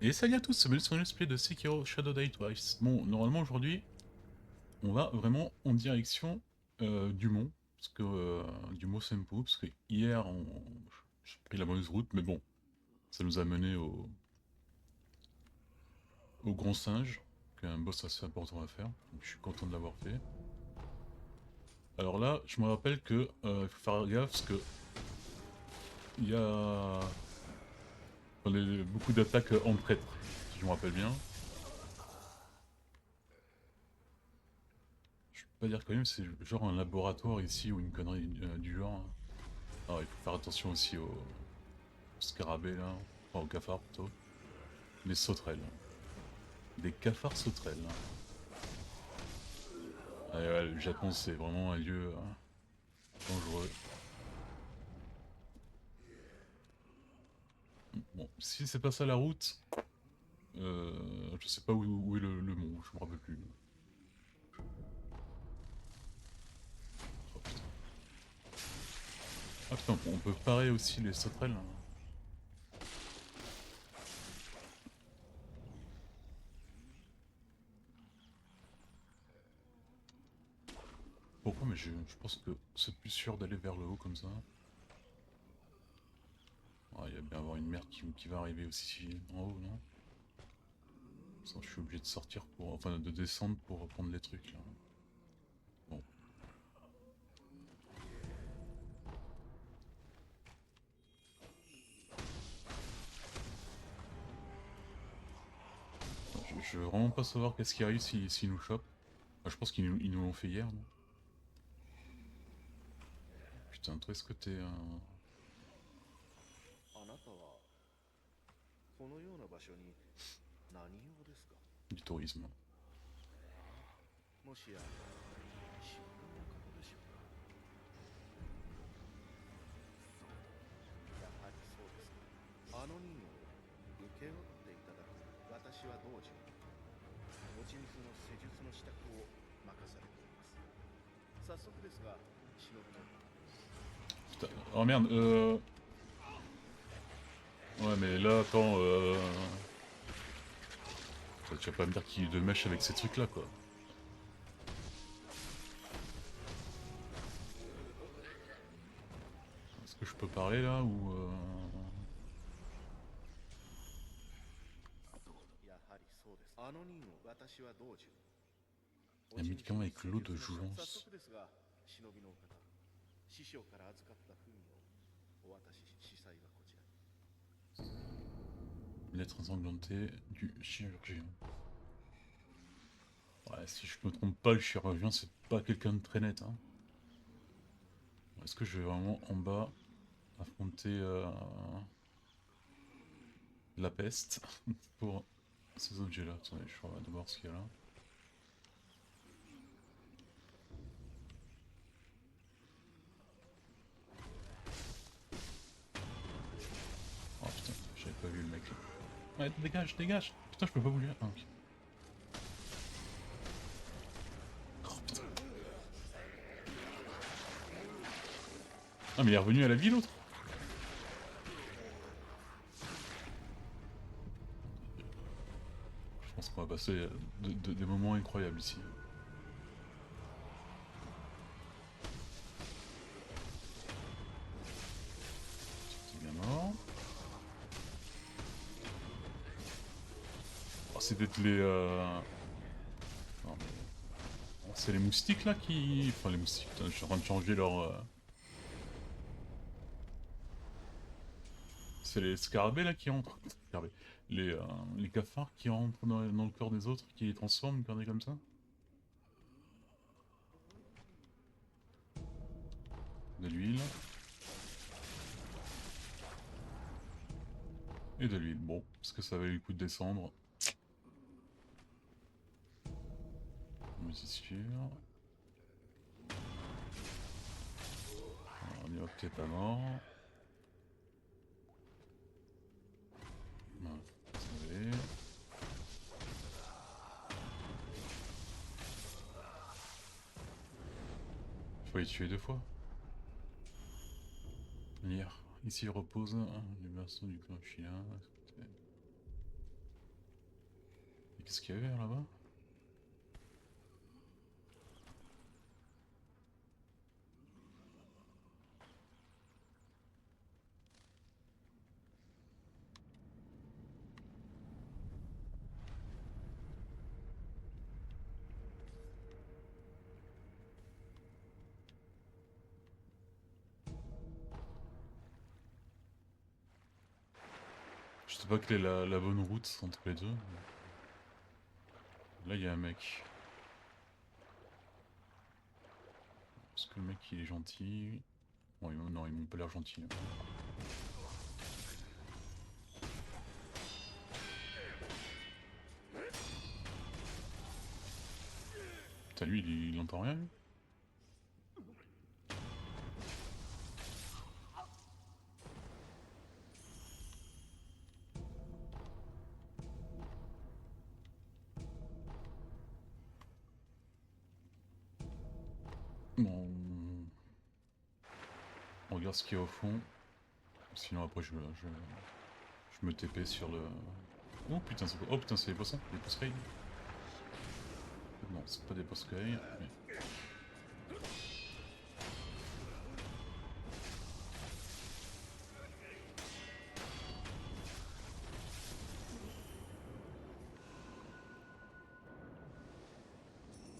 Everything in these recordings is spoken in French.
Et salut à tous, c'est sur le let's play de Sekiro Shadow Die Twice. Bon, normalement aujourd'hui, on va vraiment en direction du mont, parce que du mont Senpu, parce que hier j'ai pris la mauvaise route, mais bon, ça nous a mené au Grand Singe, qui est un boss assez important à faire, donc je suis content de l'avoir fait. Alors là, je me rappelle que il faut faire gaffe, parce que il y a beaucoup d'attaques en prêtre, si je me rappelle bien. Je peux pas dire quand même, c'est genre un laboratoire ici ou une connerie du genre, hein. Alors il faut faire attention aussi aux scarabées là, enfin aux cafards plutôt. Les sauterelles. Des cafards sauterelles. Ah, et ouais, le Japon c'est vraiment un lieu dangereux. Bon, si c'est pas ça la route, je sais pas où est le mont, je me rappelle plus. Oh putain. Ah putain, on peut parer aussi les sauterelles, hein. Pourquoi? Mais je pense que c'est plus sûr d'aller vers le haut comme ça. Ah, il va bien avoir une merde qui va arriver aussi en haut, non? Ça, je suis obligé de sortir pour... Enfin, de descendre pour prendre les trucs, là. Bon. Je veux vraiment pas savoir qu'est-ce qui arrive s'ils nous chopent. Ah, je pense qu'ils nous l'ont fait hier, non? Putain, toi, est-ce que t'es un... あなたはこのような場所に何用ですか？du tourisme? もしや修行の方でしょうか？やはりそうですか。あの任を請け負っていただく私は道中持ち水の施術の支度を任されています。早速ですが忍びの Putain, oh merde, Ouais, mais là, attends, tu vas pas me dire qu'il de mèche avec ces trucs-là, quoi. Est-ce que je peux parler, là, ou... やはりそうです。あの任を私は道中 Un 持ち主 médicament の avec 施 l'eau de 術の早 jouvence. 速ですが忍びのお方師匠から預かった文をお渡しし司祭はこちらに Lettre ensanglantée du chirurgien. Ouais, si je me trompe pas, le chirurgien, c'est pas quelqu'un de très net, hein. Est-ce que je vais vraiment, en bas, affronter la peste pour ces objets-là? Attendez, je vais d'abord ce qu'il y a là. Oh putain, j'avais pas vu le mec là. Ouais, dégage, dégage! Putain, je peux pas bouger. Ah, ok. Oh putain. Ah, mais il est revenu à la vie l'autre! Je pense qu'on va passer des moments incroyables ici. C'est bien mort. Oh, c'est peut-être les. Non, mais... oh, c'est les moustiques là qui. Enfin, les moustiques, putain, je suis en train de changer leur. C'est les scarabées là qui rentrent. Scarabées. Les cafards qui rentrent dans le corps des autres, qui les transforment, une connerie comme ça. De l'huile. Et de l'huile. Bon, est-ce que ça valait le coup de descendre? Mais c'est sûr. Alors, on y va peut-être pas mort. Voilà, vous savez. Faut les tuer deux fois. Lire. Ici repose les berceaux du clan chilien. Qu'est-ce qu'il y avait là-bas? Je sais pas quelle est la bonne route entre les deux. Là, il y a un mec. Est-ce que le mec il est gentil? Bon, non, ils m'ont pas l'air gentil. Putain, lui, il entend rien, lui. Bon, on regarde ce qu'il y a au fond. Sinon, après, je me TP sur le... Oh putain, c'est quoi? Oh putain, c'est des poissons? Des poscailles? Non, c'est pas des poscailles, mais...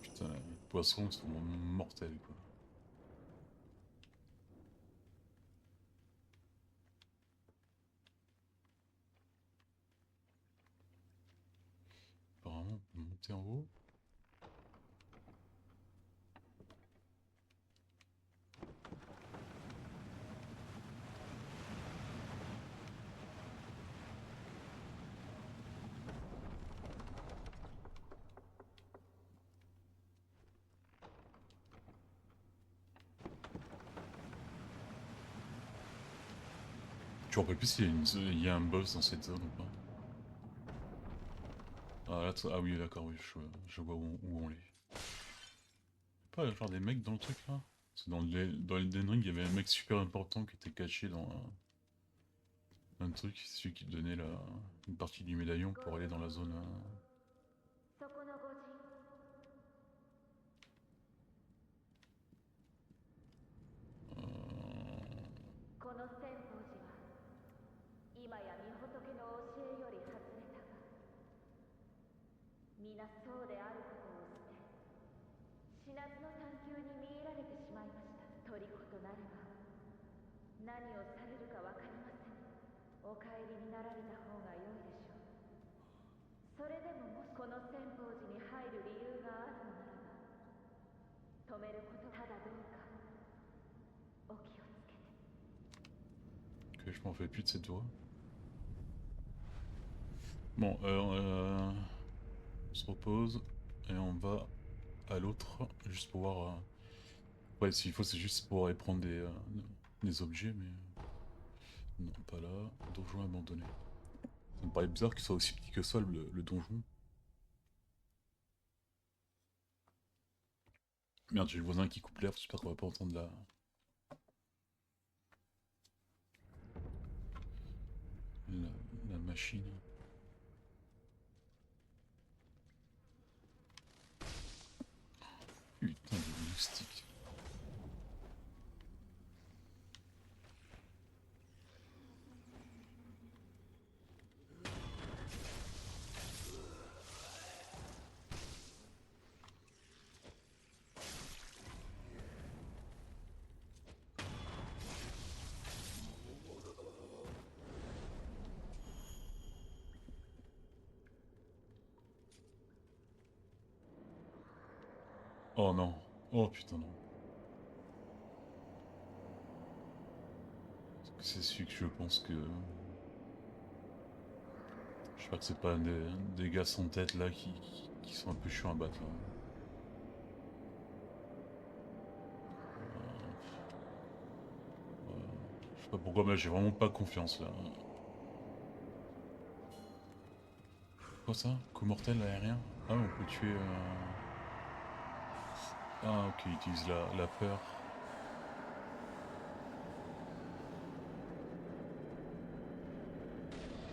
Putain, les poissons sont mortels, quoi. Apparemment, on peut monter en haut. Je me rappelle plus s'il y a un boss dans cette zone ou pas. Ah, là, ah oui, d'accord, oui, je vois où on est. Pas genre des mecs dans le truc là? Parce que dans Elden Ring, il y avait un mec super important qui était caché dans un truc, c'est celui qui te donnait une partie du médaillon pour aller dans la zone. そこの御人この千宝寺は今や御仏の教えより外れたが皆そうであることを捨て死なずの探求に見入られてしまいました虜となれば何をされるか分かりませんお帰りになられた方が良いでしょうそれでももしこの千宝寺に入る理由があるのならば止めることただどうかお気をつけて Que je m'en fais plus de cette voix. Bon, on se repose et on va à l'autre juste pour voir. Ouais, s'il faut, c'est juste pour aller prendre des objets, mais non, pas là. Donjon abandonné. Ça me paraît bizarre qu'il soit aussi petit que ça le donjon. Merde, j'ai le voisin qui coupe l'air, j'espère qu'on va pas entendre la machine. Putain de moustique. Oh non. Oh putain non. C'est celui que je pense que... J'espère que c'est pas des gars sans tête là qui sont un peu chiants à battre. Je sais pas pourquoi, mais j'ai vraiment pas confiance là. Quoi ça? Coup mortel aérien? Ah, on peut tuer... Ah ok, il utilise la peur.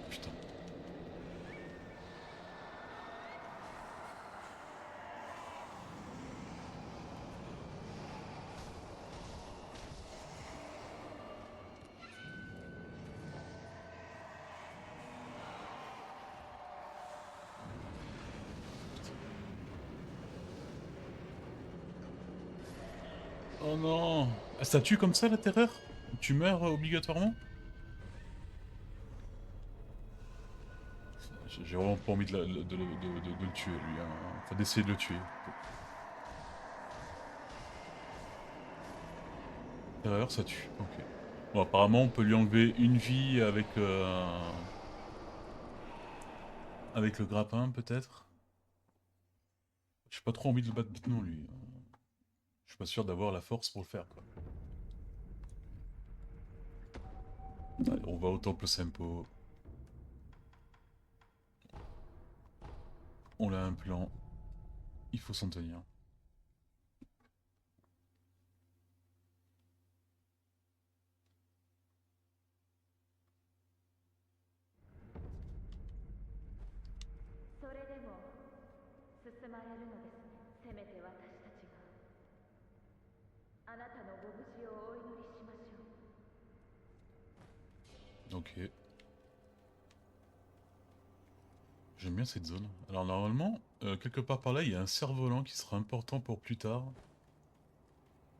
Putain. Oh non. Ah, ça tue comme ça la terreur? Tu meurs obligatoirement? J'ai vraiment pas envie de le tuer lui, hein. Enfin d'essayer de le tuer. Terreur ça tue, ok. Bon apparemment on peut lui enlever une vie avec le grappin peut-être. J'ai pas trop envie de le battre maintenant lui. Je suis pas sûr d'avoir la force pour le faire quoi. Allez, on va au temple Sempo. On a un plan. Il faut s'en tenir. それでも進まれるのですね。せめて私たちがあなたのご無事をお祈りしましょう。 Ok. J'aime bien cette zone. Alors normalement, quelque part par là, il y a un cerf-volant qui sera important pour plus tard.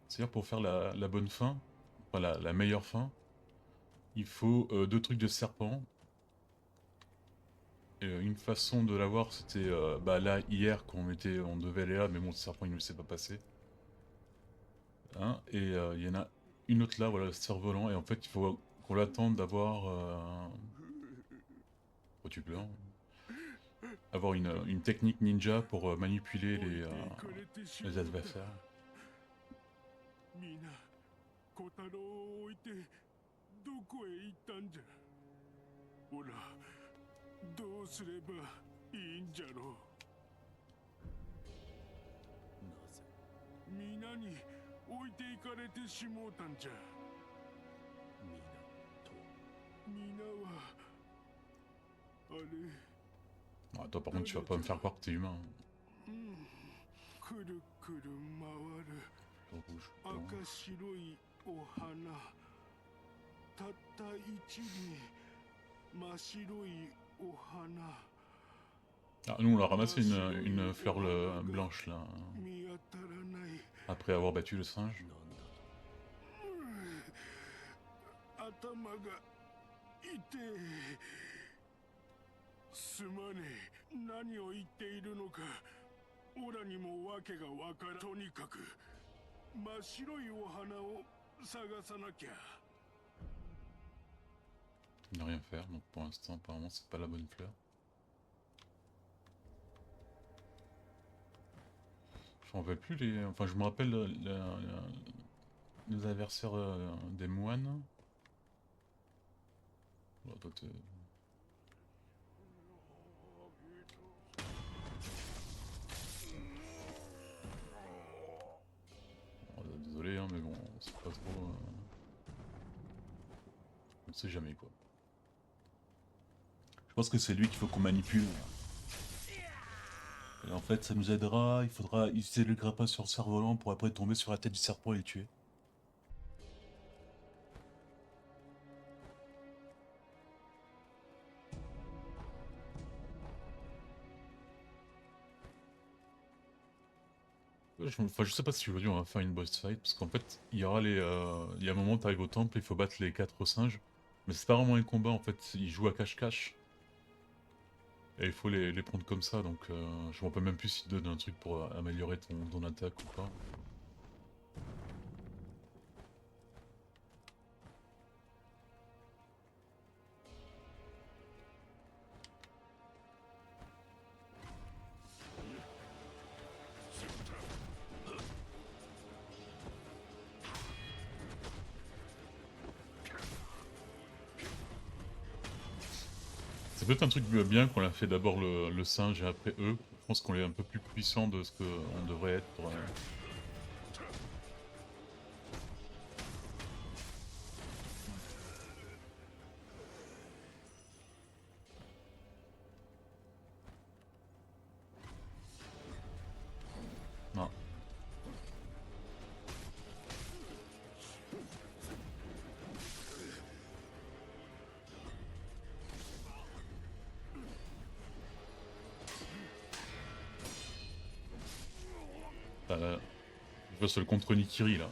C'est-à-dire pour faire la bonne fin, enfin la meilleure fin, il faut 2 trucs de serpent. Et une façon de l'avoir, c'était bah là hier quand on devait aller là, mais bon le serpent il ne s'est pas passé. Hein, et il y en a une autre là, voilà, le cerf-volant, et en fait il faut qu'on l'attende d'avoir... Oh tu pleures. Avoir une technique ninja pour manipuler les adversaires. みんな小太郎を置いてどこへ行ったんじゃ。ほらどうすればいいんじゃろう。なぜ皆に置いていかれてしもうたんじゃ。皆はあれ。 Ah, toi par contre tu vas pas me faire croire que t'es humain. くるくる回る Rouge, 赤 blanc. 白いお花たった一輪真白いお花 Ah, nous on a ramassé une fleur blanche là, 見当たらない après avoir battu le singe. 頭が痛えすまねえ何を言っているのかオラにも訳がわからんとにかく真っ白いお花を探さなきゃ Ne rien faire, donc pour l'instant apparemment c'est pas la bonne fleur. Je m'en rappelle plus les... Enfin je me rappelle les adversaires des moines. Bon, toi, oh, désolé hein, mais bon, c'est pas trop... On sait jamais quoi. Je pense que c'est lui qu'il faut qu'on manipule. Et en fait ça nous aidera, il faudra utiliser le grappin sur le cerf-volant pour après tomber sur la tête du serpent et le tuer. Enfin, je sais pas si aujourd'hui on va faire une boss fight, parce qu'en fait, il y aura il y a un moment, t'arrives au temple, il faut battre les 4 singes, mais c'est pas vraiment un combat en fait, ils jouent à cache-cache. Et il faut les prendre comme ça, donc je me rappelle même plus s'ils te donnent un truc pour améliorer ton attaque ou pas. C'est peut-être un truc bien qu'on a fait d'abord le singe et après eux. Je pense qu'on est un peu plus puissant de ce qu'on devrait être pour... Non. Ah, là, je vois c'est le contre Nikiri là.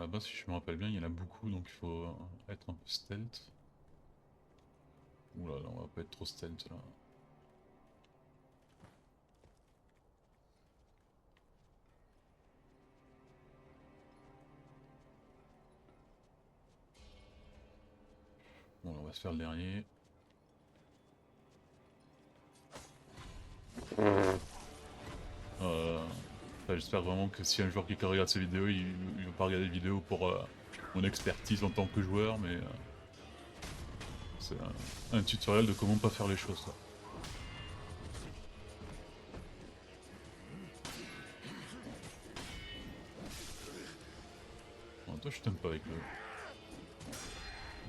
là-bas, si je me rappelle bien, il y en a beaucoup, donc il faut être un peu stealth. Oula, là, on va pas être trop stealth là. Bon, on va se faire le dernier. J'espère vraiment que si un joueur qui regarde ces vidéos, il va pas regarder les vidéos pour mon expertise en tant que joueur, mais c'est un tutoriel de comment pas faire les choses. Ça. Bon, toi, je t'aime pas avec le.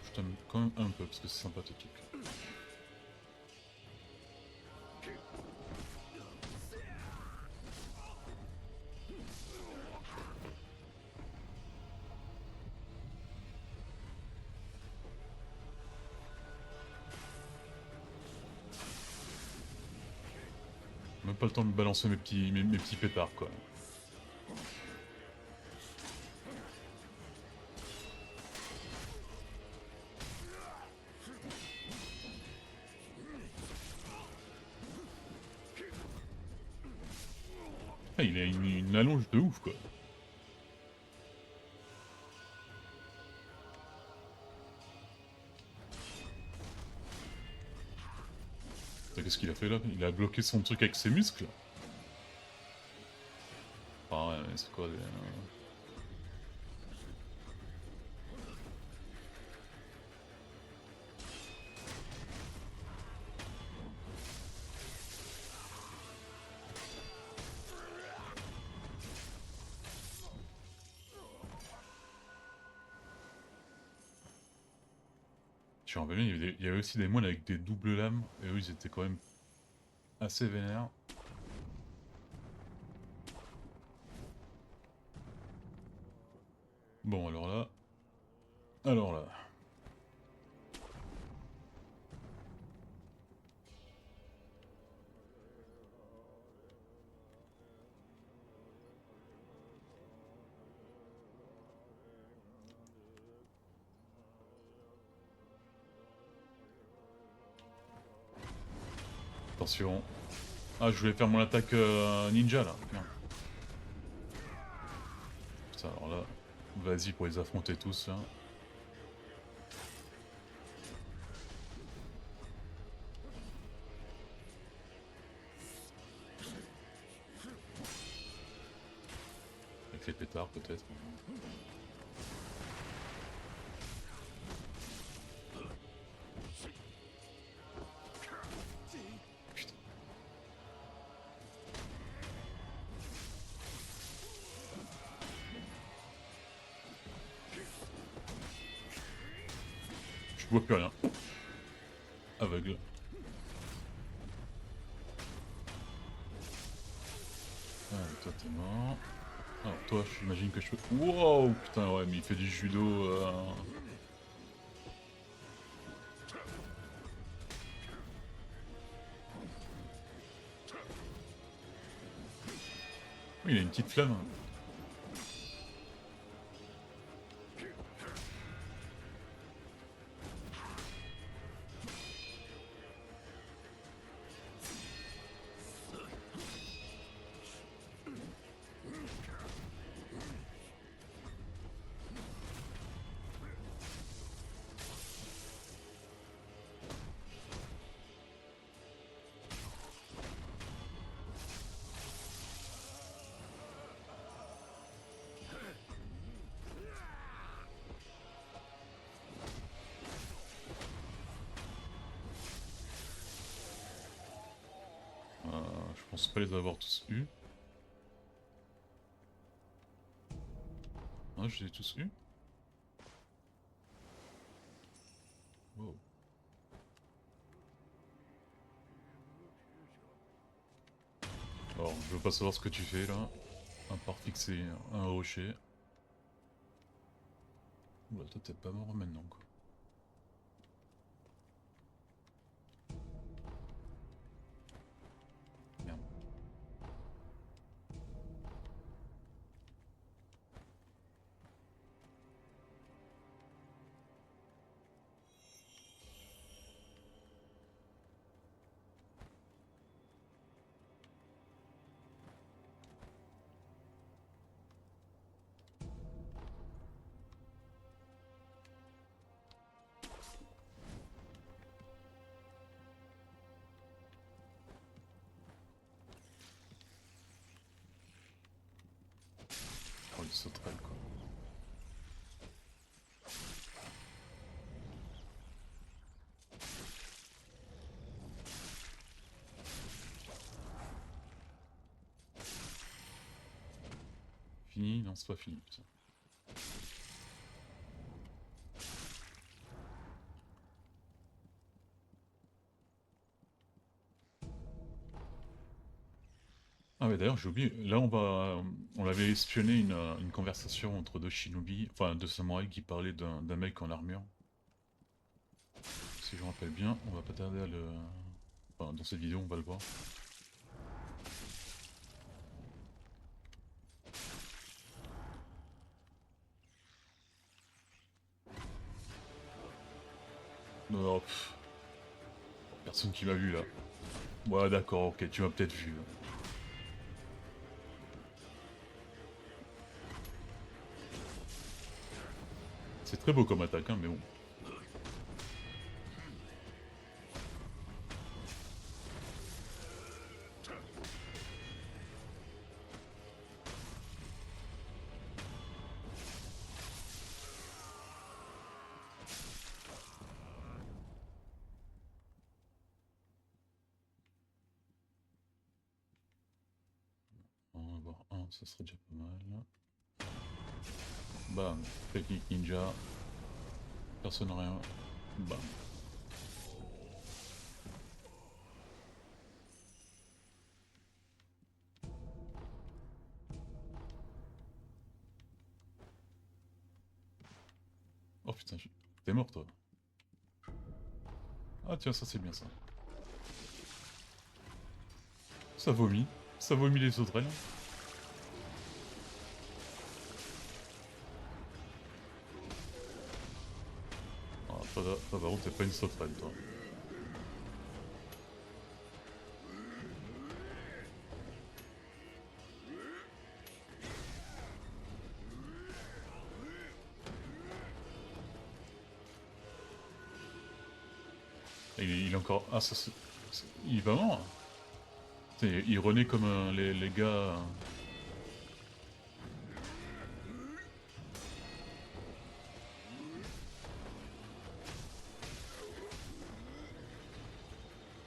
Je t'aime quand même un peu parce que c'est sympathique. Même pas le temps de balancer mes petits pétards quoi. Ah, il a une allonge de ouf quoi. Qu'est-ce qu'il a fait là? Il a bloqué son truc avec ses muscles. Ah ouais, mais c'est quoi des... Je suis revenu, il y avait aussi des moines avec des doubles lames, et eux ils étaient quand même assez vénères. Bon alors là... Alors là... Attention. Ah, je voulais faire mon attaque ninja là. Merde. Putain, alors là, vas-y pour les affronter tous là. Avec les pétards peut-être. Putain. Je vois plus rien. Aveugle. Ah, toi t'es mort. Alors toi, j'imagine que je peux... Wow, putain, ouais, mais il fait du judo... Oui, il a une petite flamme. Je pense pas les avoir tous eus. Ah, je les ai tous eus. Wow. Alors, je veux pas savoir ce que tu fais là, à part fixer un rocher. Oula, toi t'es pas mort maintenant quoi. Merde. sauterelles quoi. Fini? Non, c'est pas fini. Putain. Ah mais d'ailleurs j'ai oublié, là on avait espionné une conversation entre deux shinobi, enfin deux samouraïs qui parlaient d'un mec en armure. Si je me rappelle bien, on va pas tarder à le... Enfin dans cette vidéo on va le voir. Non, pff, personne qui m'a vu là. Ouais d'accord, ok, tu m'as peut-être vu. C'est très beau comme attaque, hein, mais bon. On va voir un, ça serait déjà pas mal. Bam, technique ninja. Personne rien. Bam. Oh putain, t'es mort toi. Ah tiens, ça c'est bien ça. Ça vomit. Ça vomit les sauterelles. Ah, toi, par contre, t'es pas une sauterelle toi. Il est encore... Ah ça c'est... Il est pas mort. Il renaît comme les gars...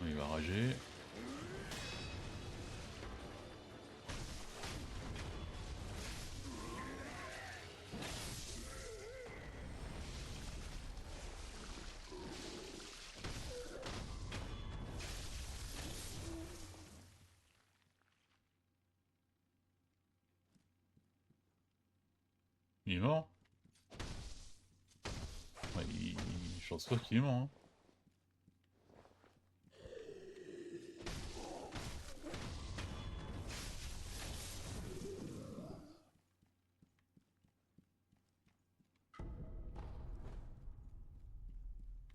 Il va rager. Il est mort. Ouais, je pense pas qu'il est mort. Hein.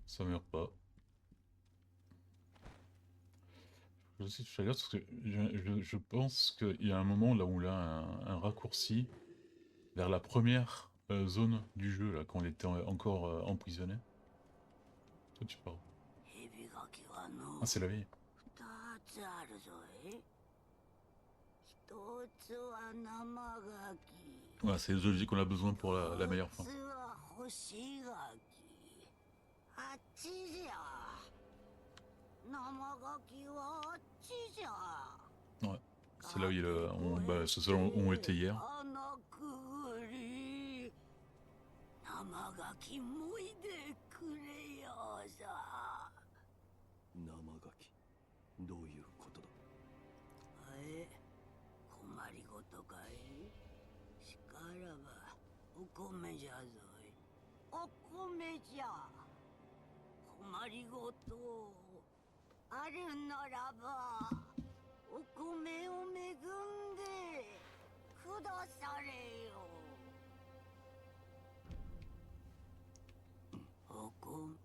Ça meurt pas. Je sais tout à l'heure parce que je pense qu'il y a un moment là où il a un raccourci vers la première zone du jeu, là, quand on était encore emprisonné. Toi tu parles. Ah c'est la vieille. Ouais, c'est les objets qu'on a besoin pour la meilleure fin. Ouais, c'est là où il y a bah, c'est ceux où on était hier. 生ガキどういうことだ。困りごとかい。しからばお米じゃぞい。お米じゃ。困りごとあるならばお米を恵んでくだされよ。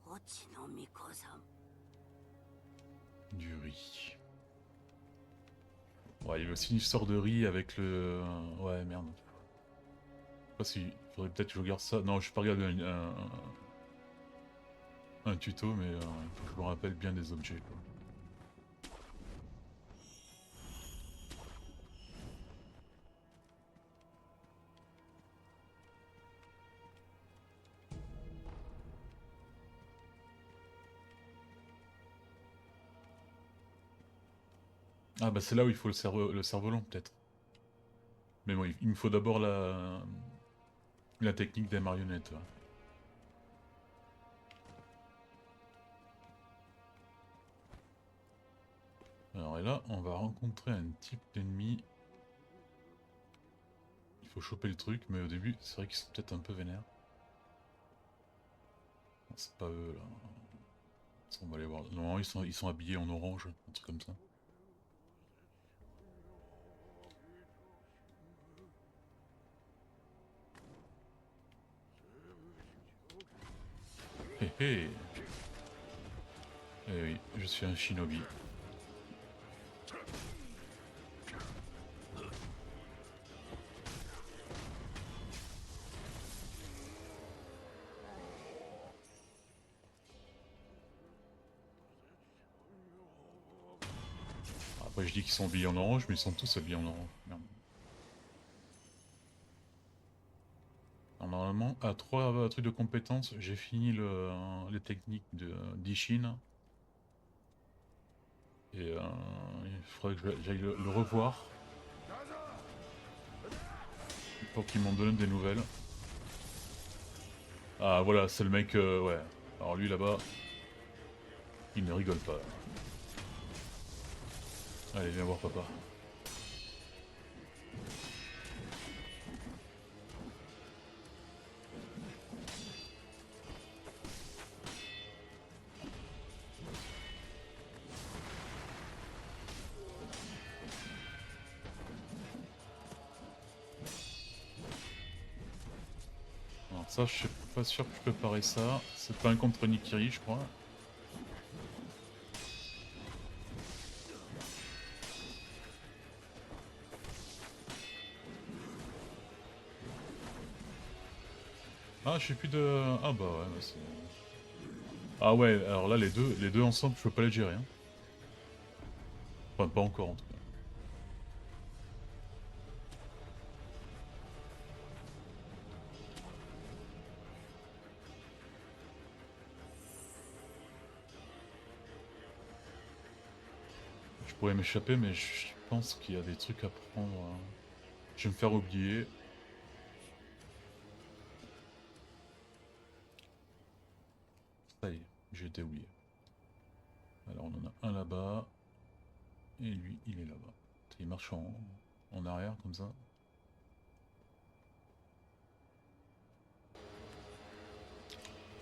おちのみこさん。 Du riz. Ouais, il y avait aussi une histoire de riz avec le... Ouais, merde. Je sais pas si... Faudrait peut-être que je regarde ça. Non, je vais pas regarder un tuto, mais il faut que je me rappelle bien des objets, quoi. Ah bah c'est là où il faut le cerf-volant peut-être. Mais bon, il me faut d'abord la technique des marionnettes. Ouais. Alors et là, on va rencontrer un type d'ennemi. Il faut choper le truc, mais au début, c'est vrai qu'ils sont peut-être un peu vénères. Non, c'est pas eux là. Ça, on va aller voir. Normalement, ils sont habillés en orange, un truc comme ça. Hé hé. Eh oui, je suis un shinobi. Après, je dis qu'ils sont habillés en orange, mais ils sont tous habillés en orange. Merde. Alors, normalement, à 3 trucs de compétences, j'ai fini les techniques d'Ishin. Et il faudrait que j'aille le revoir pour qu'il m'en donne des nouvelles. Ah voilà, c'est le mec, ouais. Alors lui là-bas, il ne rigole pas. Allez, viens voir papa. Alors ça, je suis pas sûr que je peux parer ça. C'est pas un contre Nikiri, je crois. Ah, je suis plus de... Ah bah ouais, bah c'est... Ah ouais, alors là, les deux ensemble, je peux pas les gérer. Hein. Enfin, pas encore en tout cas. Je pourrais m'échapper, mais je pense qu'il y a des trucs à prendre. Je vais me faire oublier. Ça y est, j'ai été oublié. Alors on en a un là-bas. Et lui, il est là-bas. Il marche en arrière comme ça.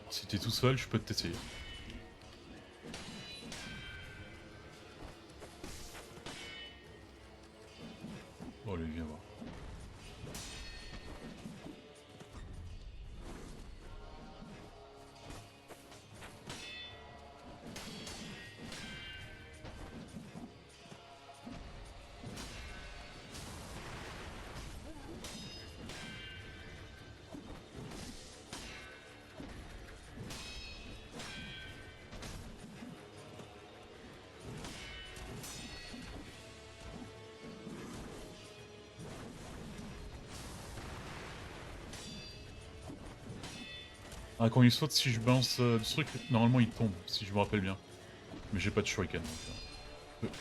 Alors, si t'es tout seul, je peux t'essayer. Bon, allez, viens voir. Ah, quand il saute, si je balance du truc, normalement il tombe, si je me rappelle bien. Mais j'ai pas de shuriken. Donc,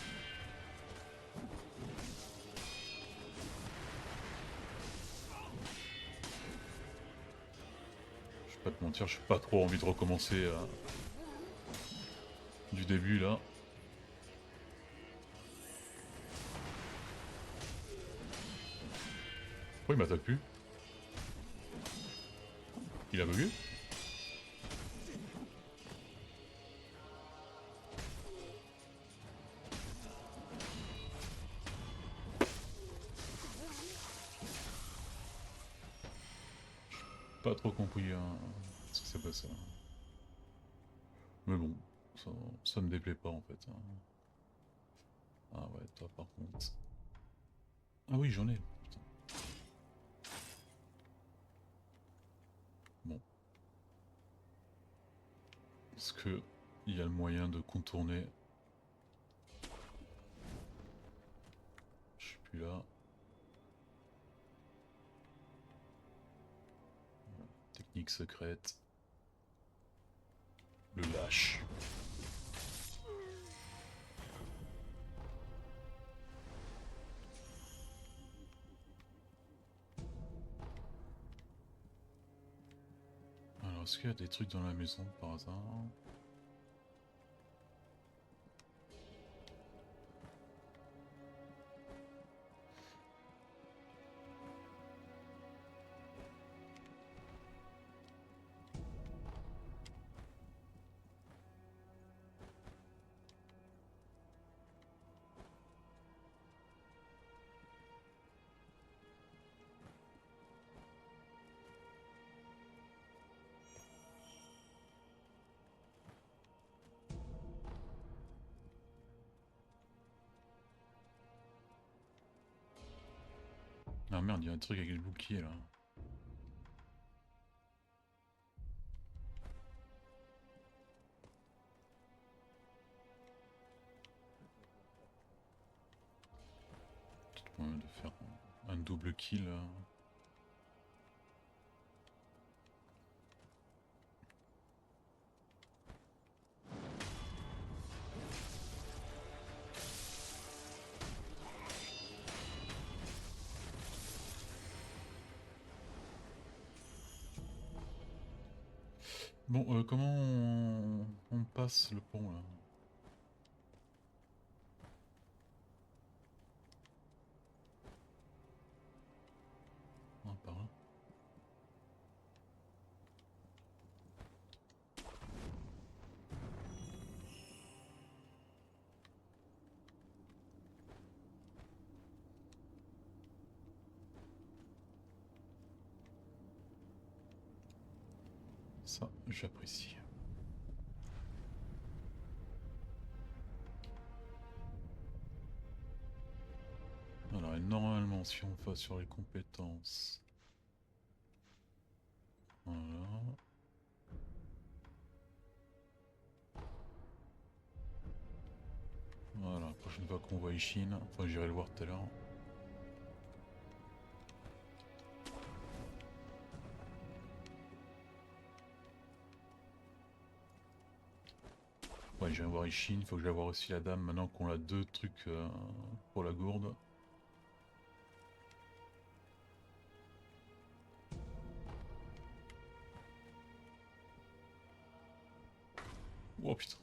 je vais pas te mentir, j'ai pas trop envie de recommencer du début là. Pourquoi il m'attaque plus? Il a bugué? Pas trop compris ce qui s'est passé. Mais bon, ça me déplaît pas en fait. Hein. Ah ouais, toi par contre. Ah oui, j'en ai. Putain. Bon. Est-ce que il y a le moyen de contourner? Je suis plus là. Technique secrète. Le lâche. Est-ce qu'il y a des trucs dans la maison par hasard? Ah merde, il y a un truc avec le bouclier là. Peut-être moyen de faire un double kill. Bon, comment on passe le pont là? Ah, par là. Ça, j'apprécie. Alors, et normalement, si on va sur les compétences... Voilà. Voilà, la prochaine fois qu'on voit Ishin, enfin j'irai le voir tout à l'heure. Ouais, j'irai voir Ishin, il faut que j'aille voir aussi la dame maintenant qu'on a 2 trucs pour la gourde. Oh putain.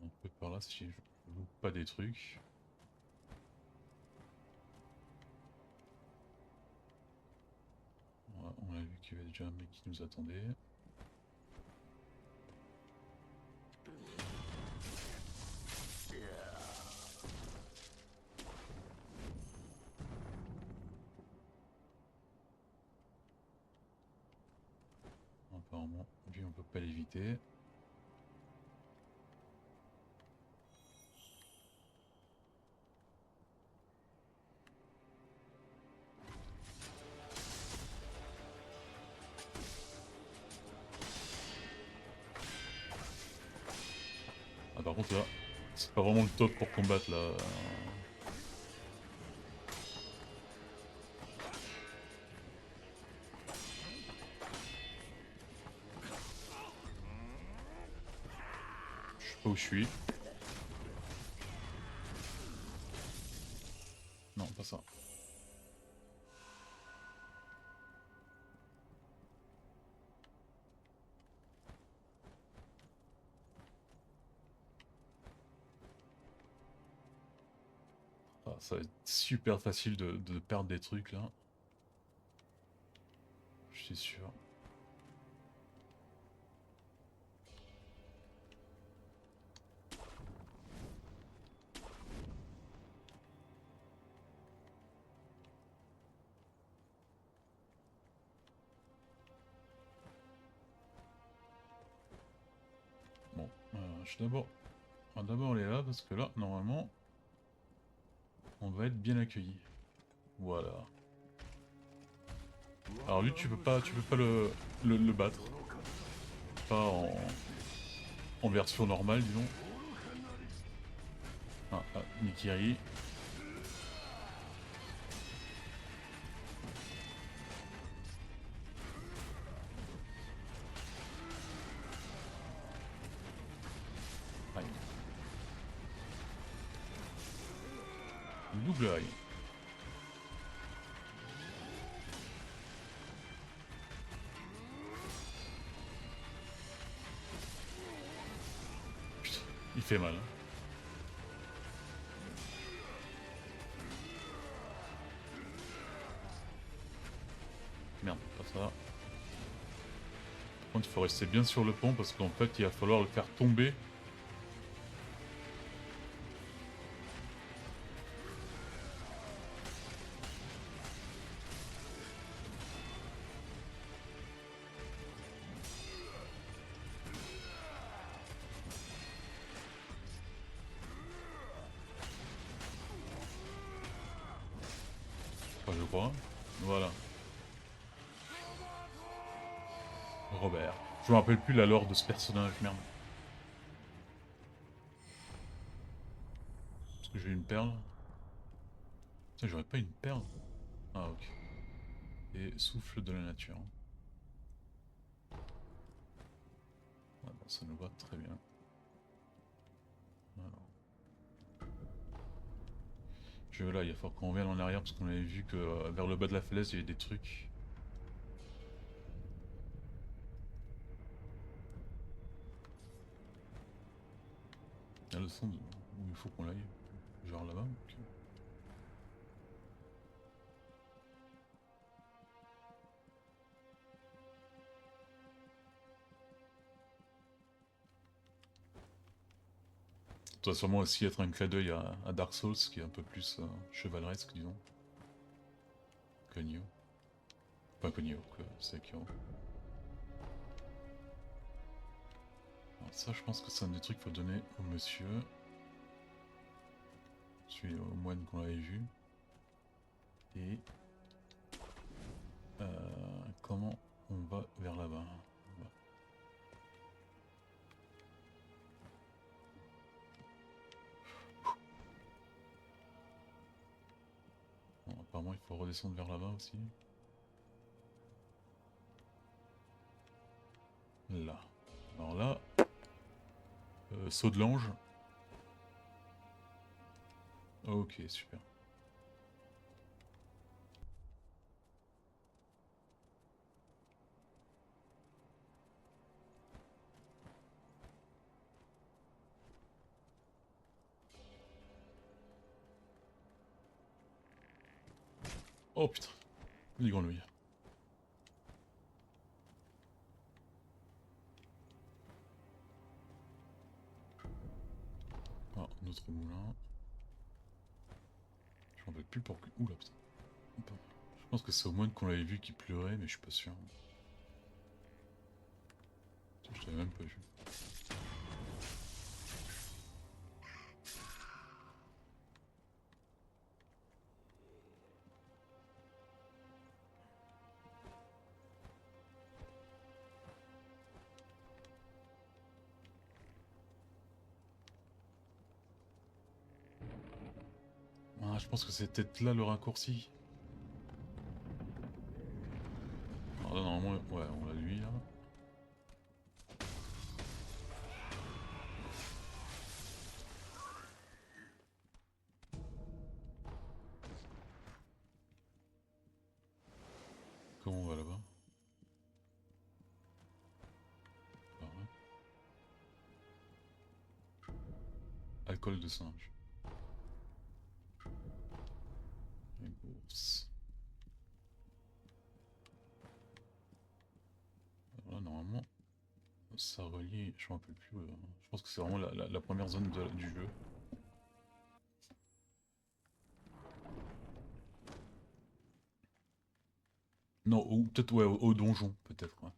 On peut par là si je loupe pas des trucs. Ouais, on a vu qu'il y avait déjà un mec qui nous attendait. Apparemment, lui on peut pas l'éviter. Ah par contre là, c'est pas vraiment le top pour combattre là. Je sais pas où je suis. Non, pas ça. Ah, ça va être super facile de perdre des trucs là. Je suis sûr. On va d'abord aller là parce que là, normalement, on va être bien accueilli. Voilà. Alors lui, tu peux pas le battre. Pas en version normale, disons. Nikiri. Aïe. Double aïe. Putain, il fait mal. Hein. Merde, pas ça. Par contre, il faut rester bien sur le pont parce qu'en fait, il va falloir le faire tomber. Enfin, je crois. Voilà. Robert. Je me rappelle plus la lore de ce personnage, merde. Parce que j'ai une perle. Putain, j'aurais pas une perle. Ah, ok. Et souffle de la nature. Ah, bon, ça nous va très bien. Alors. Là, il va falloir qu'on revienne en arrière parce qu'on avait vu que vers le bas de la falaise, il y avait des trucs. Il y a le son où il faut qu'on aille. Genre là-bas. Okay. Ça doit sûrement aussi être un clin d'œil à Dark Souls qui est un peu plus chevaleresque, disons. Que Nioh. Pas que Nioh, que Sekiro. Alors ça, je pense que c'est un des trucs qu'il faut donner au monsieur. Celui au moine qu'on avait vu. Et... comment on va vers là-bas? Bon, apparemment, il faut redescendre vers là-bas aussi. Là. Alors là... saut de l'ange. Ok, super. Oh putain, les grenouilles. Ah, notre moulin. Je m'en rappelle plus pour que... Oula putain. Je pense que c'est au moine qu'on l'avait vu qui pleurait, mais je suis pas sûr. Je l'avais même pas vu. Ah, je pense que c'est peut-être là le raccourci. Alors là, normalement, ouais, on l'a lui là. Comment on va là-bas? Par là. Alcool de singe. Et bourse. Alors là, normalement, ça relie, je m'en rappelle plus. Je pense que c'est vraiment la première zone du jeu. Non, ou peut-être ouais, au donjon, peut-être. Ouais.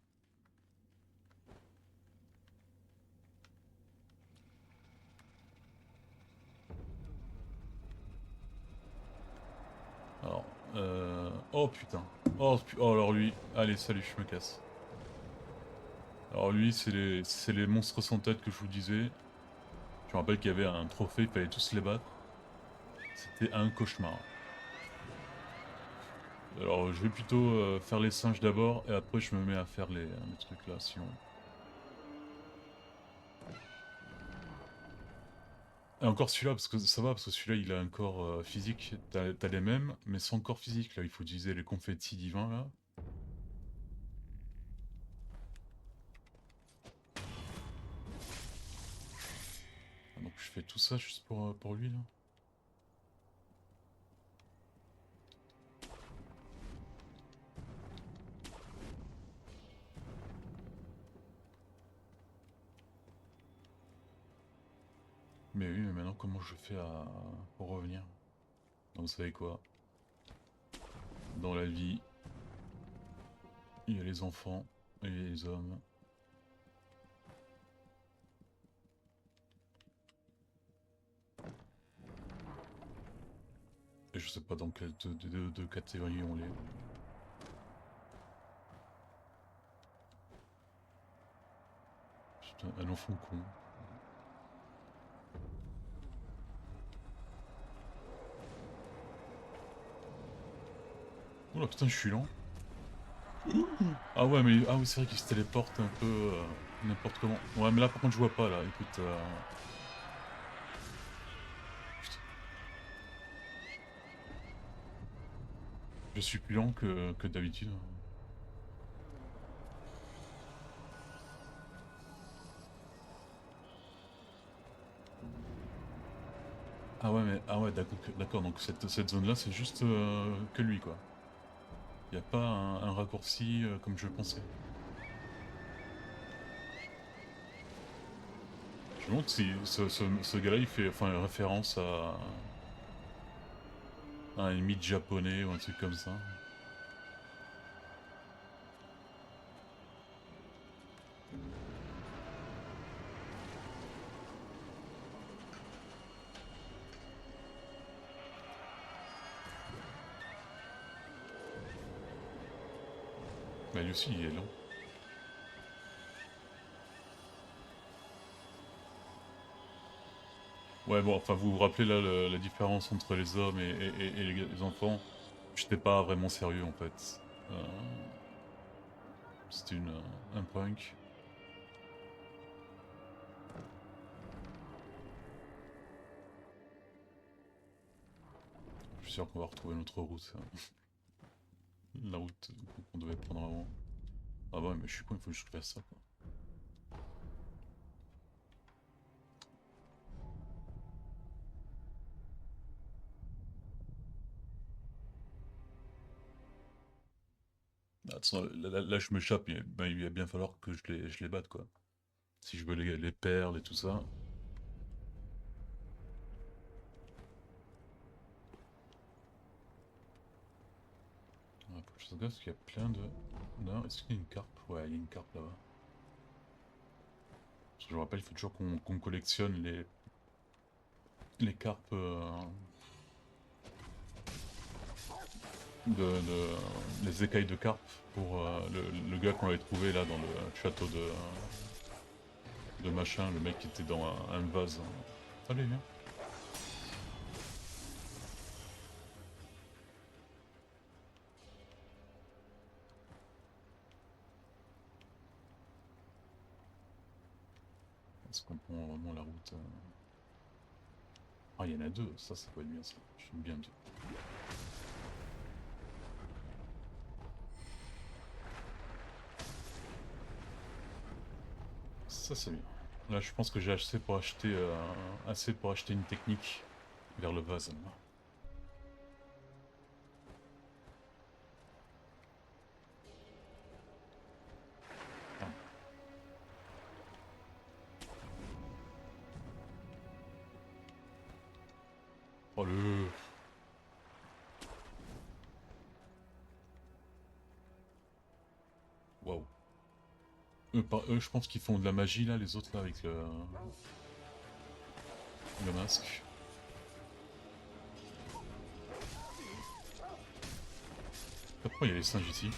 Oh putain. Oh, alors lui. Allez, salut, je me casse. Alors lui, c'est les monstres sans tête que je vous disais. Je me rappelle qu'il y avait un trophée, il fallait tous les battre. C'était un cauchemar. Alors je vais plutôt faire les singes d'abord et après je me mets à faire les trucs là sinon. Et encore celui-là parce que ça va parce que celui-là il a un corps physique. T'as les mêmes mais sans corps physique là. Il faut utiliser les confettis divins là. Donc je fais tout ça juste pour lui là. Mais oui, mais maintenant comment je fais pour revenir? Donc vous savez quoi? Dans la vie, il y a les enfants et les hommes. Et je sais pas dans quelle de catégorie on est. Putain, un enfant con. Oula putain je suis lent. Ah ouais mais ah oui c'est vrai qu'il se téléporte un peu n'importe comment. Ouais mais là par contre je vois pas là, écoute. Putain. Je suis plus lent que d'habitude. Ah ouais mais ah ouais d'accord donc cette zone là c'est juste que lui quoi. Y a pas un raccourci comme je pensais. Je me demande si ce gars-là il fait enfin référence à un mythe japonais ou un truc comme ça. Bah lui aussi il est lent. Ouais bon enfin vous vous rappelez là la différence entre les hommes et les enfants. J'étais pas vraiment sérieux en fait. C'était un prank. Je suis sûr qu'on va retrouver notre route. La route qu'on devait prendre avant. Ah bah ouais mais je suis con, il faut juste faire ça quoi. Ah, attends, là, je m'échappe, il va bien falloir que je les batte quoi. Si je veux les perles et tout ça. Ouais, faut que je regarde parce qu'il y a plein de... Non, est-ce qu'il y a une carpe? Ouais, il y a une carpe là-bas. Parce que je me rappelle, il faut toujours qu'on collectionne les carpes les écailles de carpe pour le gars qu'on avait trouvé là dans le château de machin, le mec qui était dans un vase. Allez, viens. Est-ce qu'on prend vraiment la route Ah, il y en a deux, ça peut être bien ça. J'aime bien dire. Ça c'est bien. Là je pense que j'ai assez pour acheter une technique vers le vase. Là. Ah. Oh le... Waouh. Eux je pense qu'ils font de la magie là, les autres là avec le masque. Pourquoi il y a les singes ici?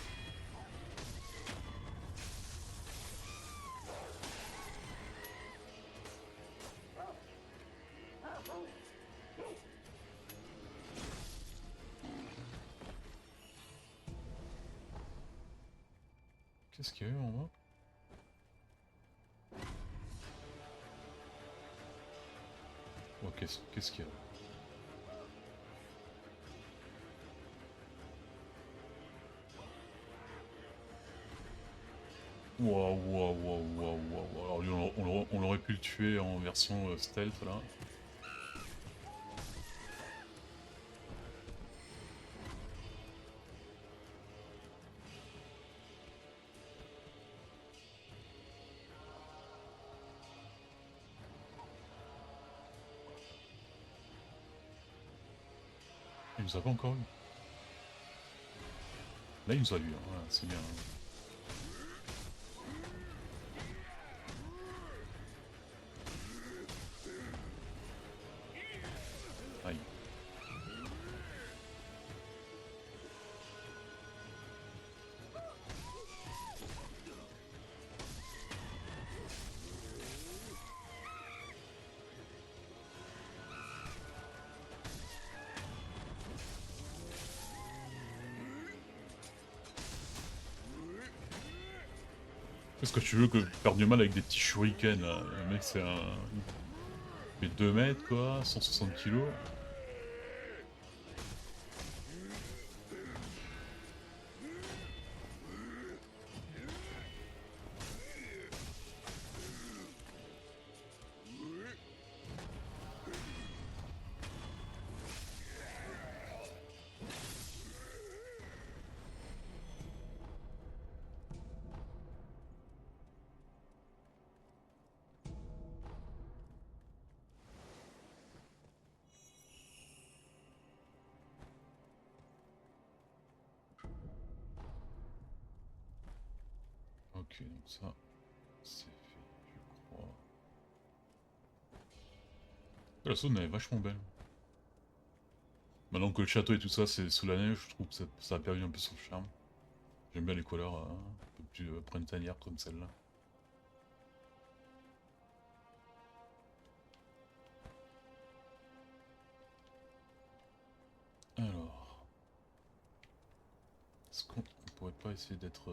Qu'est-ce qu'il y a eu en bas? Oh, qu'est-ce qu'il y a? Waouh, waouh, waouh, waouh, waouh. Alors lui, on aurait pu le tuer en version stealth là. Il nous a pas encore eu. Là, il nous a vu, hein. Voilà, c'est bien. Aïe. Qu'est-ce que tu veux que faire du mal avec des petits shurikens là? Le mec, c'est un. Il fait 2 mètres quoi, 160 kilos. Ok, donc ça, c'est fait, je crois. La zone elle est vachement belle. Maintenant que le château et tout ça c'est sous la neige, je trouve que ça a perdu un peu son charme. J'aime bien les couleurs un peu plus printanières comme celle-là. Alors... Est-ce qu'on pourrait pas essayer d'être...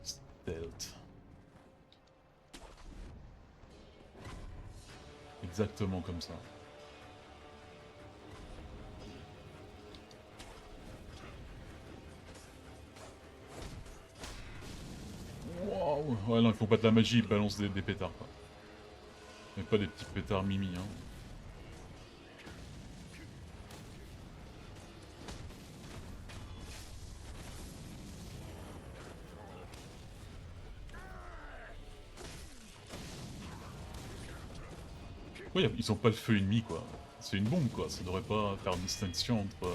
stealth? Exactement comme ça. Waouh! Ouais non, ils font pas de la magie, ils balancent des pétards quoi. Mais pas des petits pétards mimi hein. Ouais, ils ont pas le feu ennemi quoi. C'est une bombe quoi, ça devrait pas faire distinction entre...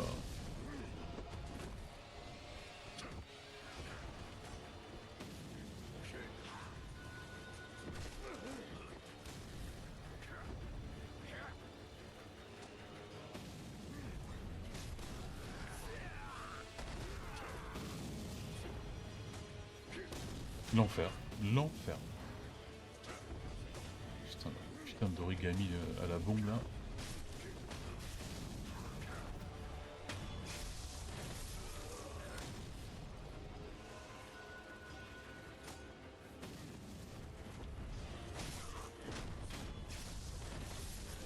L'enfer. L'enfer. Putain d'origami à la bombe là.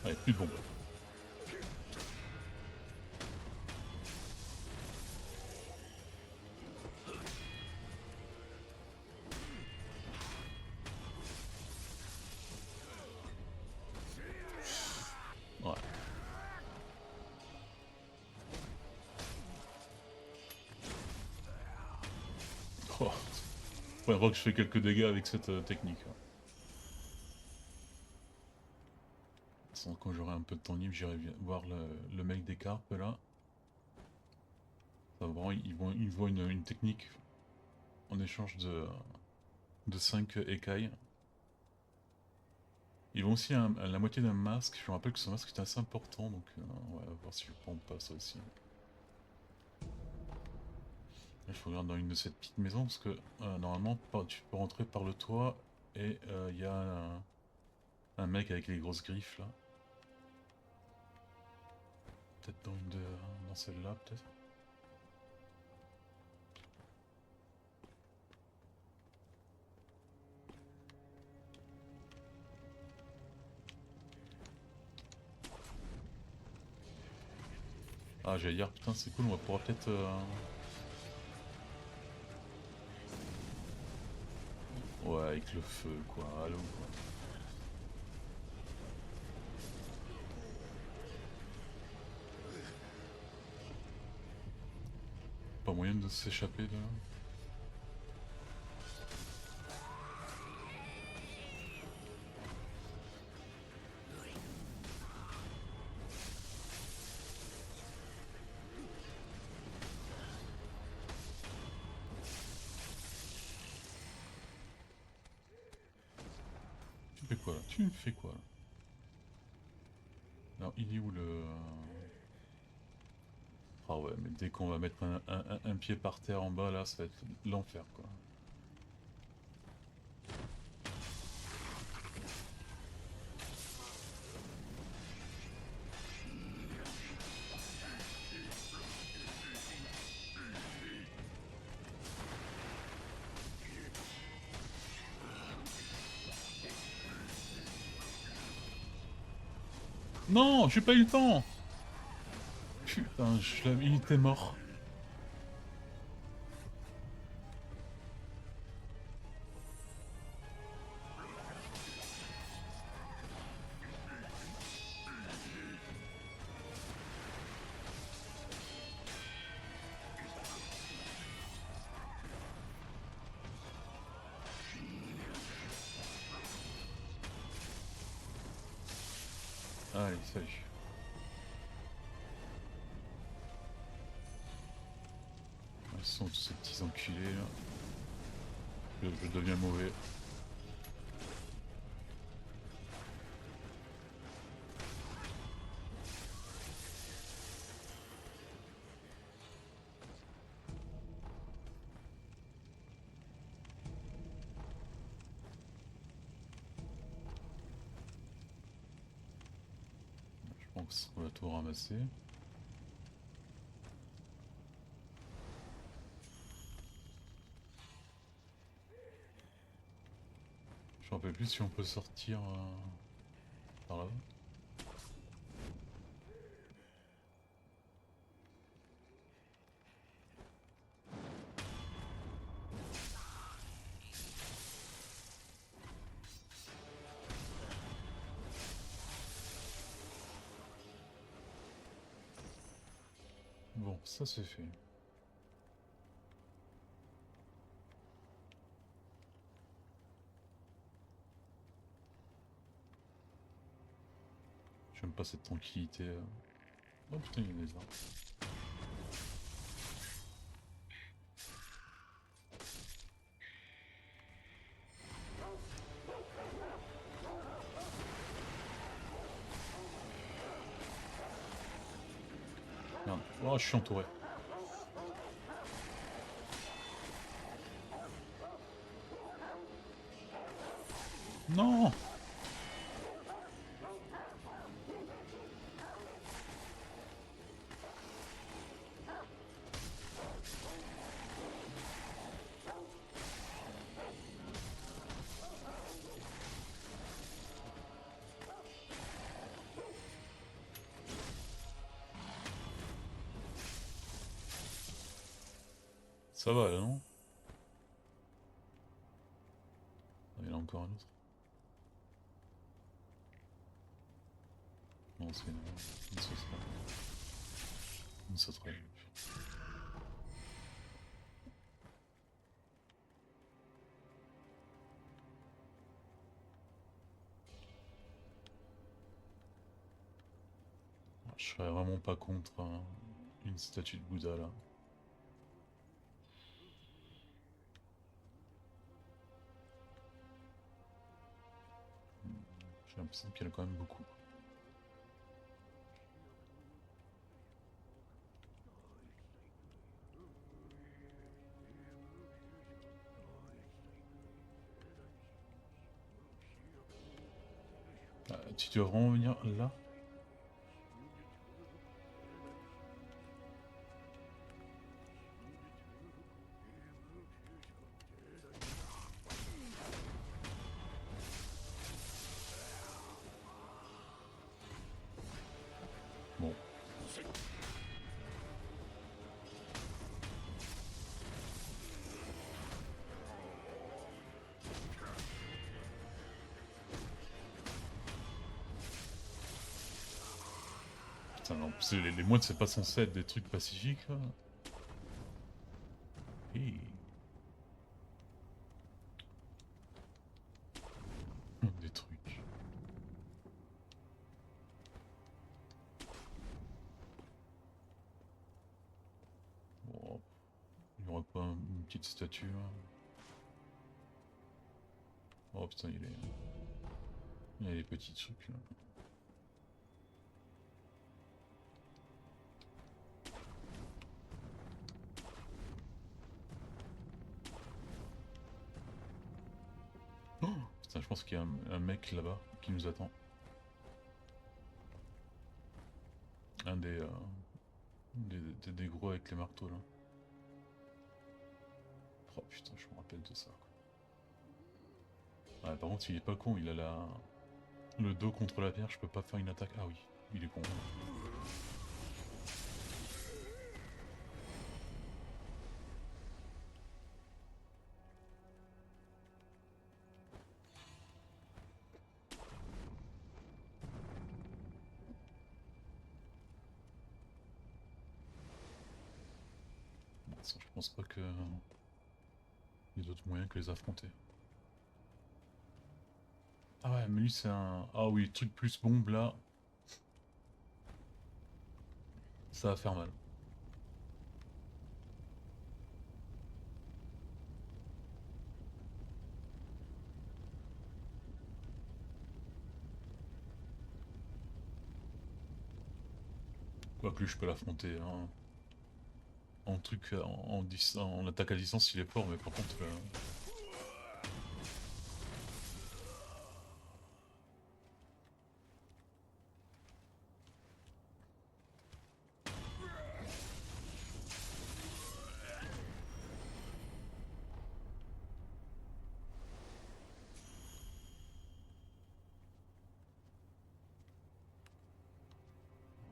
Allez, plus de bombes. Ouais. Oh. Première fois que je fais quelques dégâts avec cette technique. Quand j'aurai un peu de temps libre, j'irai voir le mec des carpes là. Ça, vraiment, ils voient une technique en échange de 5 écailles. Ils vont aussi à la moitié d'un masque. Je me rappelle que ce masque était assez important, donc ouais, on va voir si je prends pas ça aussi. Là, je regarde dans une de ces petites maisons parce que normalement tu peux rentrer par le toit et il y a un mec avec les grosses griffes là. Peut-être dans celle-là peut-être. Ah j'allais dire putain c'est cool, on va pouvoir peut-être... Ouais avec le feu quoi, allô quoi. Pas moyen de s'échapper de là. Tu fais quoi là? Tu me fais quoi là? Alors il est où le... Ah ouais mais dès qu'on va mettre un pied par terre en bas là ça va être l'enfer quoi. Non, j'ai pas eu le temps. Putain, il était mort. Allez, salut. Ils sont tous ces petits enculés là. Je deviens mauvais. Je pense qu'on va tout ramasser. Je me rappelle plus si on peut sortir par là-bas. Bon, ça c'est fait. J'aime pas cette tranquillité. Oh putain, il y a des arbres. Merde. Oh, je suis entouré. Non! Ça va là, non? Ah, il y en a encore un autre. Non, c'est une sauterelle. Une sauterelle. Je serais vraiment pas contre une statue de Bouddha là. J'ai l'impression qu'il y en a quand même beaucoup. tu dois vraiment venir là? Bon. Putain, non, les moines c'est pas censé être des trucs pacifiques là. Hey. Des trucs. Bon, il y aurait pas une petite statue là. Oh putain, il y a les petits trucs là. Oh putain, je pense qu'il y a un mec là-bas qui nous attend. Un des gros avec les marteaux là. Oh putain, je me rappelle de ça. Ouais, par contre, il est pas con, il a le dos contre la pierre, je peux pas faire une attaque. Ah oui, il est con. Bon, ça, je pense pas que il y a d'autres moyens que les affronter. Ah ouais, mais lui c'est un... Ah oui, truc plus bombe là. Ça va faire mal. Quoique lui je peux l'affronter hein. En truc, en attaque à distance il est fort, mais par contre...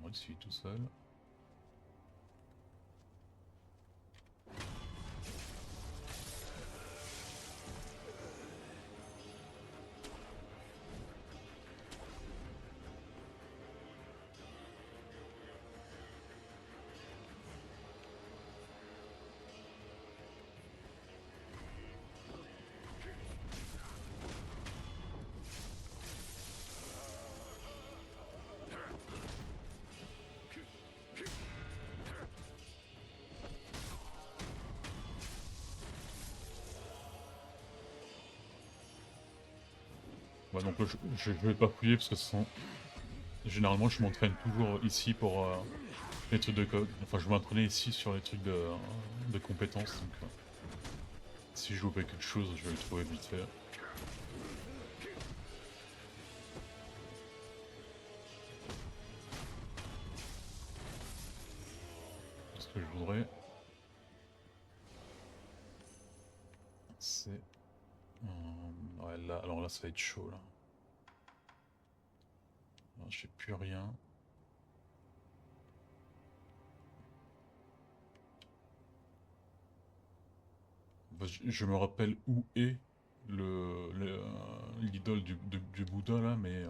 Moi je suis tout seul. Ouais, donc je vais pas fouiller parce que généralement je m'entraîne toujours ici pour les trucs de code. Enfin je m'entraînais ici sur les trucs de compétences, donc si je loupe quelque chose je vais le trouver vite fait. Ce que je voudrais, c'est... ouais là, alors là ça va être chaud là. Je sais plus rien. Je me rappelle où est l'idole du Bouddha là, mais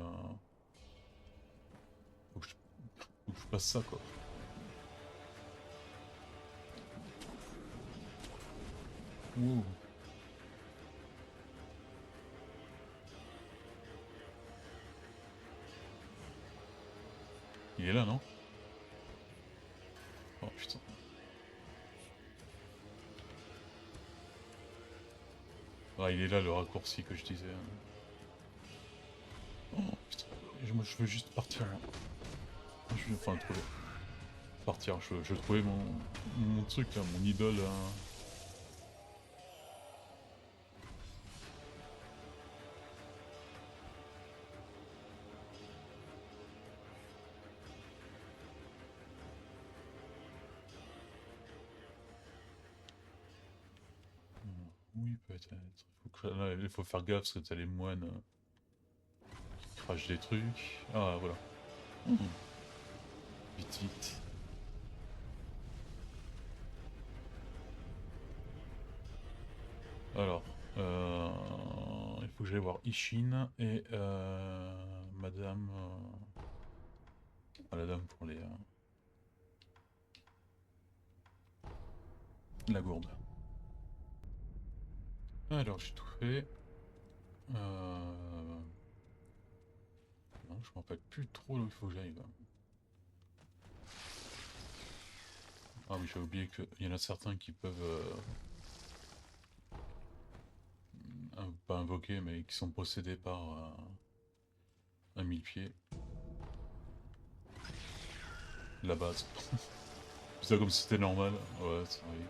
faut que je passe ça quoi. Wow. Il est là non? Oh putain. Ah il est là le raccourci que je disais. Oh putain. Moi je veux juste partir là. Je veux enfin trouver. Partir, je veux trouver mon truc là, mon idole. Oui, peut-être. Là, il faut faire gaffe parce que t'as les moines qui crachent des trucs. Ah, voilà. Vite, vite. Alors, il faut que j'aille voir Ishin et Madame... la dame pour les... la gourde. Alors, j'ai tout fait. Non, je me rappelle plus trop là où il faut que j'aille. Ah oui, j'ai oublié qu'il y en a certains qui peuvent... pas invoquer, mais qui sont possédés par un mille-pieds. La base. C'est ça comme si c'était normal. Ouais, ça arrive.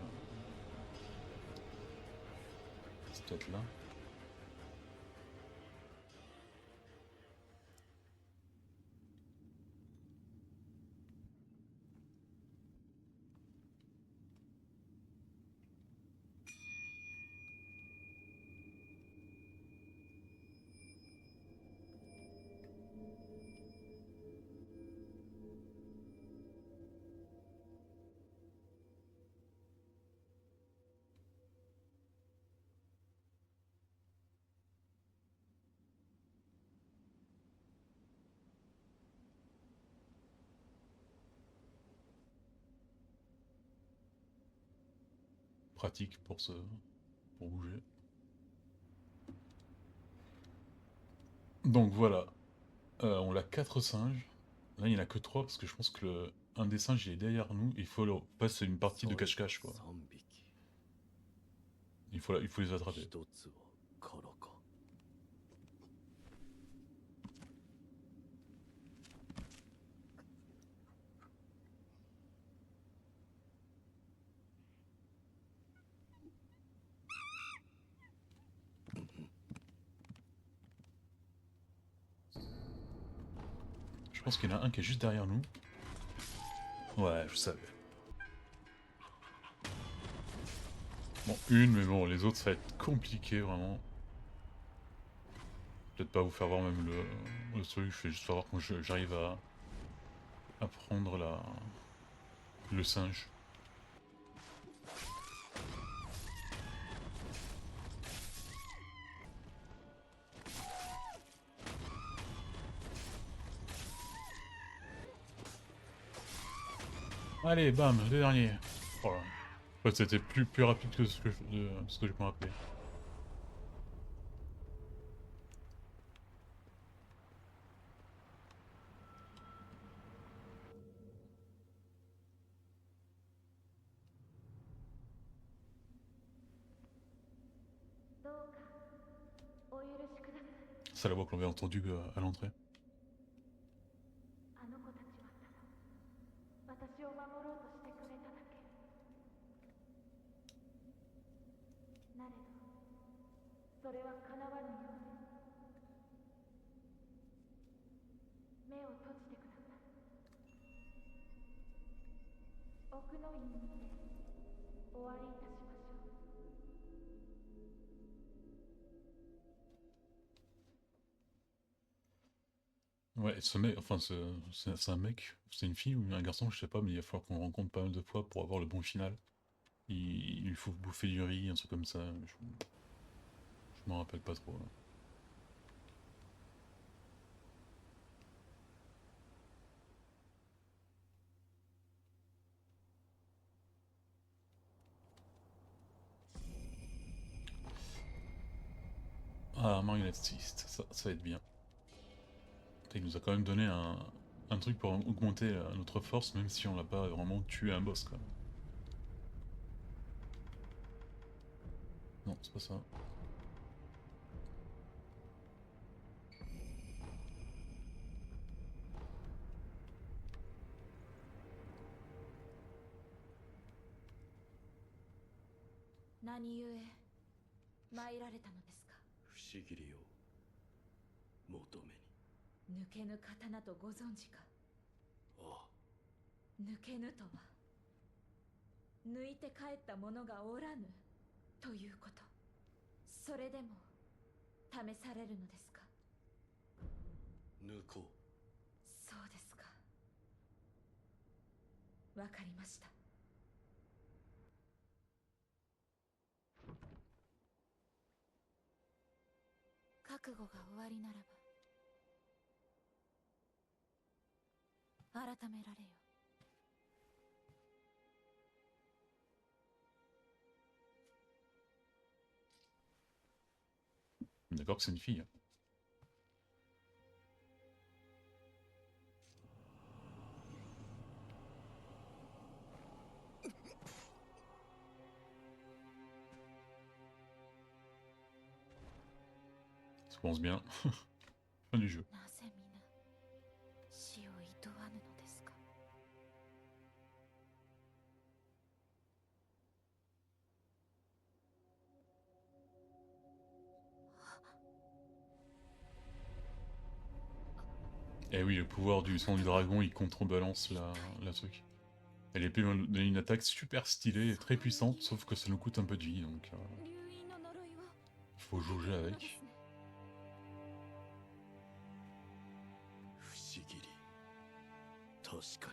C'est peut-être là. Pratique pour pour bouger. Donc voilà, on a 4 singes. Là, il n'y en a que 3 parce que je pense que un des singes il est derrière nous. Il faut passer une partie de cache-cache quoi. Il faut les attraper. Je pense qu'il y en a un qui est juste derrière nous. Ouais, je savais. Bon, une, mais bon, les autres ça va être compliqué vraiment. Peut-être pas vous faire voir même le truc, je vais juste voir quand j'arrive à prendre le singe. Allez, bam, le dernier. Oh là. En fait, c'était plus rapide que ce que je me rappelais. C'est la voix que l'on avait entendue à l'entrée. あの子たちはただ私を守ろうとしてくれただけ。なれどそれは叶わぬようです。目を閉じてください。奥の院にてお会いいたしましょう。Ouais, ce mec, enfin, c'est un mec, c'est une fille ou un garçon, je sais pas, mais il va falloir qu'on le rencontre pas mal de fois pour avoir le bon final. Il lui faut bouffer du riz, un truc comme ça. Je m'en rappelle pas trop. Là. Ah, marionnettiste, ça va être bien. Putain, il nous a quand même donné un truc pour augmenter notre force, même si on l'a pas vraiment tué un boss, quoi. Non, c'est pas ça.何故参られたのですか。不思議りを求めに。抜けぬ刀とご存知か。ああ、抜けぬとは抜いて帰った者がおらぬということ。それでも試されるのですか？抜こう。そうですか。わかりました。覚悟が終わりならば改められよ。D'accord que c'est une fille. Hein. Ça commence bien. Fin du jeu. なぜ皆死をいとわぬのですか？Eh oui, le pouvoir du sang du dragon, il contrebalance la truc. Et l'épée m'a donné une attaque super stylée et très puissante, sauf que ça nous coûte un peu de vie, donc 流因の呪いを faut jauger ので avec. すね。不思議り。確か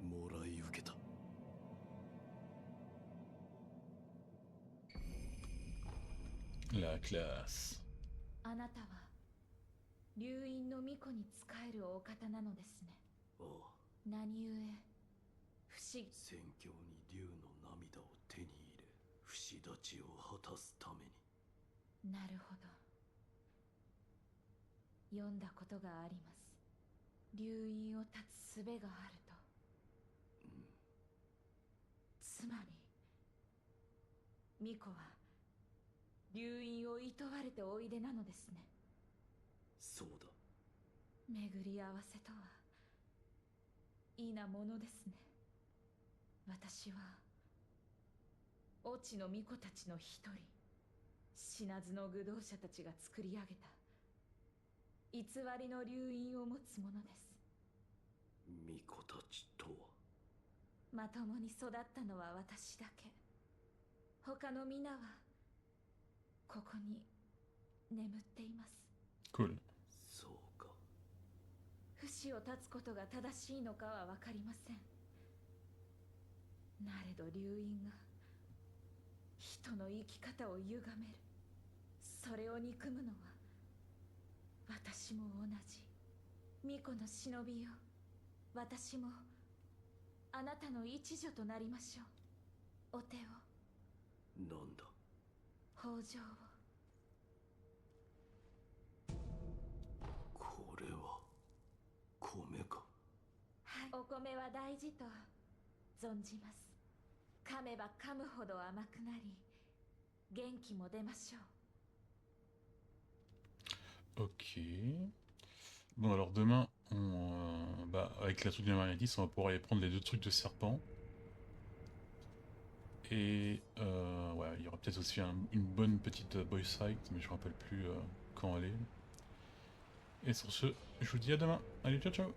に。もらい受けた。La classe. あなたは流因の巫女に仕えるお方なのですね。ああ、何故不思議。戦況に竜の涙を手に入れ、不死立ちを果たすために。なるほど。読んだことがあります。流因を断つ術があると。つまり巫女は流因を厭われておいでなのですね。そうだ。巡り合わせとはいいなものですね。私は越智の巫女たちの一人、死なずの愚道者たちが作り上げた偽りの流因を持つものです。巫女たちとは。まともに育ったのは私だけ。他の皆はここに眠っています。 Cool. そうか。不死を断つことが正しいのかは分かりません。なれど流因が人の生き方を歪める。それを憎むのは私も同じ。巫女の忍びよ、私もあなたの一女となりましょう。お手を。なんだ。北条を。これは米か。はい、お米は大事と存じます。噛めば噛むほど甘くなり、元気も出ましょう。 Ok. Bon, alors demain, avec la truc de la marionnette, on va pouvoir aller prendre les 2 trucs de serpent. Et ouais, il y aura peut-être aussi une bonne petite boss fight, mais je me rappelle plus quand elle est. Et sur ce, je vous dis à demain. Allez, ciao ciao!